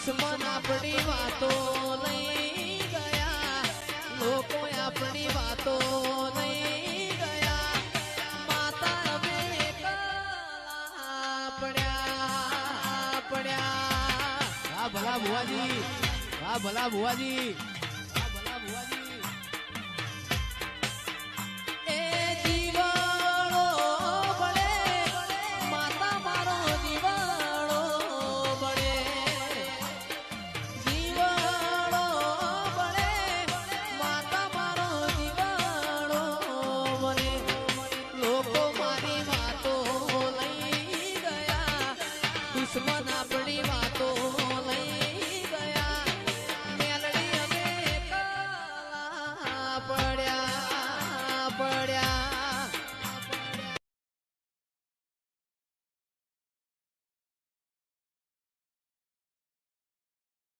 દુશ્મન આપણી વાતો લઈ ગયા, લોકો આપણી વાતો લઈ ગયા, માતા અમે એકલા પડ્યા પડ્યા. વાહ ભલા ભુવાજી, વાહ ભલા ભુવાજી, વાહ ભલા ભુવાજી. એ જીવાળો બળે માતા મારો જીવાળો બળે, જીવાળો બળે માતા મારો જીવાળો બળે. લોકો મારી વાતો લઈ ગયા, દુશ્મન આપણે